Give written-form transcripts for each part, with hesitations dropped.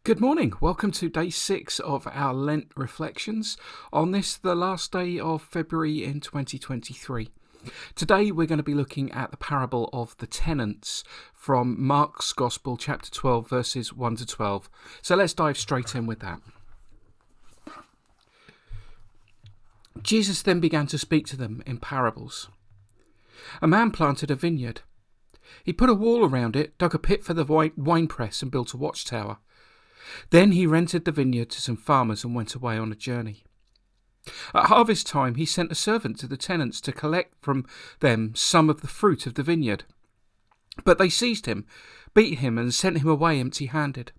Good morning. Welcome to day 6 of our Lent reflections on this, the last day of February in 2023. Today we're going to be looking at the parable of the tenants from Mark's Gospel, chapter 12, verses 1 to 12. So let's dive straight in with that. Jesus then began to speak to them in parables. A man planted a vineyard. He put a wall around it, dug a pit for the winepress and built a watchtower. Then he rented the vineyard to some farmers and went away on a journey. At harvest time, he sent a servant to the tenants to collect from them some of the fruit of the vineyard. But they seized him, beat him, and sent him away empty-handed.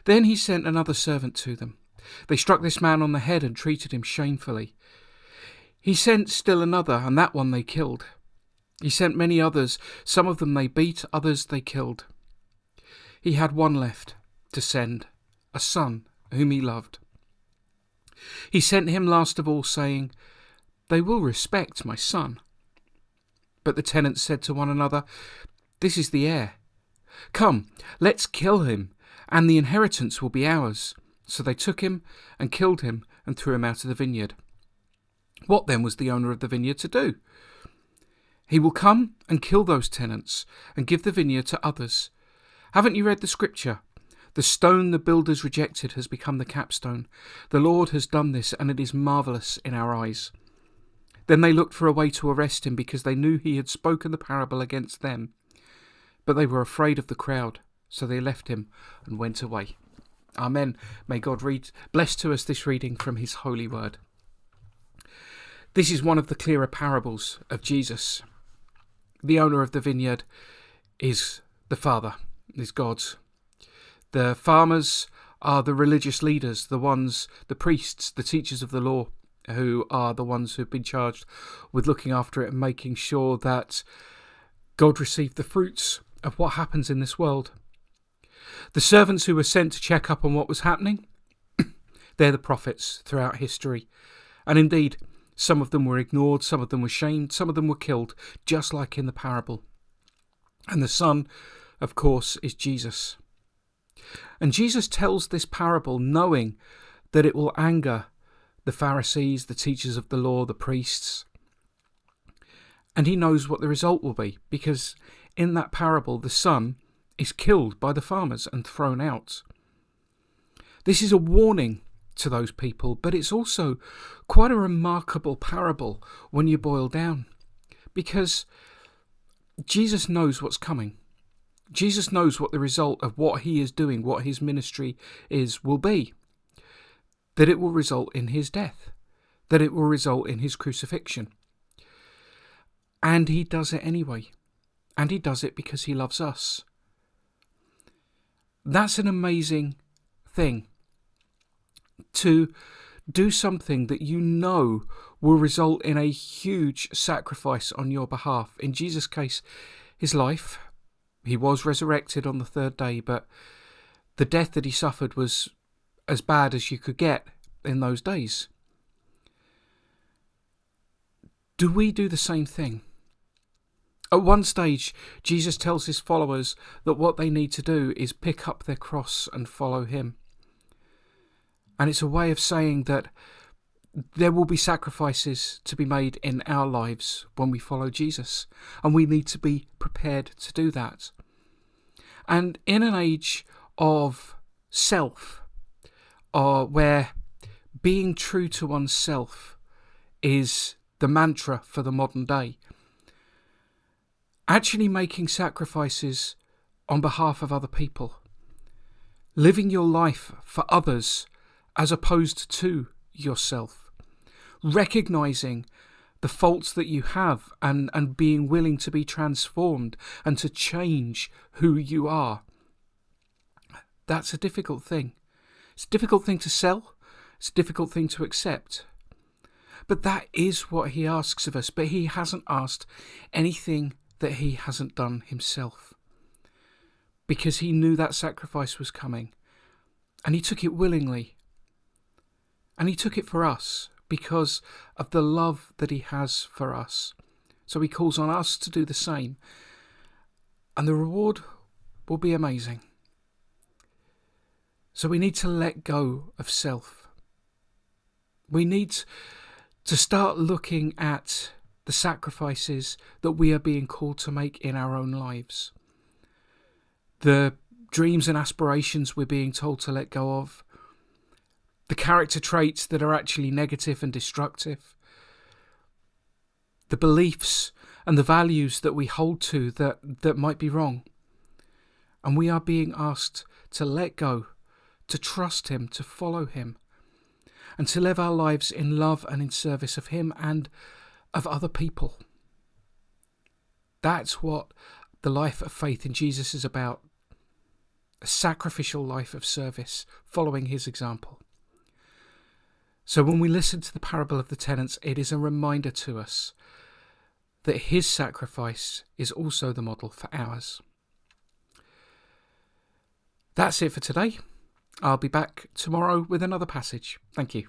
Then he sent another servant to them. They struck this man on the head and treated him shamefully. He sent still another, and that one they killed. He sent many others. Some of them they beat, others they killed. He had one left to send, a son whom he loved. He sent him last of all, saying, "They will respect my son." But the tenants said to one another, "This is the heir. Come, let's kill him, and the inheritance will be ours." So they took him and killed him and threw him out of the vineyard. What then was the owner of the vineyard to do? He will come and kill those tenants and give the vineyard to others. Haven't you read the scripture? The stone the builders rejected has become the capstone. The Lord has done this, and it is marvellous in our eyes. Then they looked for a way to arrest him, because they knew he had spoken the parable against them. But they were afraid of the crowd, so they left him and went away. Amen. May God bless to us this reading from his holy word. This is one of the clearer parables of Jesus. The owner of the vineyard is the Father, is God's. The farmers are the religious leaders, the priests, the teachers of the law, who are the ones who've been charged with looking after it and making sure that God received the fruits of what happens in this world. The servants who were sent to check up on what was happening, they're the prophets throughout history. And indeed, some of them were ignored, some of them were shamed, some of them were killed, just like in the parable. And the Son, of course, is Jesus. And Jesus tells this parable knowing that it will anger the Pharisees, the teachers of the law, the priests. And he knows what the result will be, because in that parable, the son is killed by the farmers and thrown out. This is a warning to those people, but it's also quite a remarkable parable when you boil down, because Jesus knows what's coming. Jesus knows what the result of what he is doing, what his ministry will be. That it will result in his death. That it will result in his crucifixion. And he does it anyway. And he does it because he loves us. That's an amazing thing. To do something that you know will result in a huge sacrifice on your behalf. In Jesus' case, his life. He was resurrected on the third day, but the death that he suffered was as bad as you could get in those days. Do we do the same thing? At one stage, Jesus tells his followers that what they need to do is pick up their cross and follow him. And it's a way of saying that there will be sacrifices to be made in our lives when we follow Jesus, and we need to be prepared to do that. And in an age of self, where being true to oneself is the mantra for the modern day, actually making sacrifices on behalf of other people, living your life for others as opposed to yourself, recognizing the faults that you have and being willing to be transformed and to change who you are. That's a difficult thing. It's a difficult thing to sell. It's a difficult thing to accept. But that is what he asks of us. But he hasn't asked anything that he hasn't done himself, because he knew that sacrifice was coming, and he took it willingly. And he took it for us because of the love that he has for us. So he calls on us to do the same. And the reward will be amazing. So we need to let go of self. We need to start looking at the sacrifices that we are being called to make in our own lives. The dreams and aspirations we're being told to let go of. The character traits that are actually negative and destructive. The beliefs and the values that we hold to that might be wrong. And we are being asked to let go, to trust him, to follow him, and to live our lives in love and in service of him and of other people. That's what the life of faith in Jesus is about. A sacrificial life of service, following his example. So when we listen to the parable of the tenants, it is a reminder to us that his sacrifice is also the model for ours. That's it for today. I'll be back tomorrow with another passage. Thank you.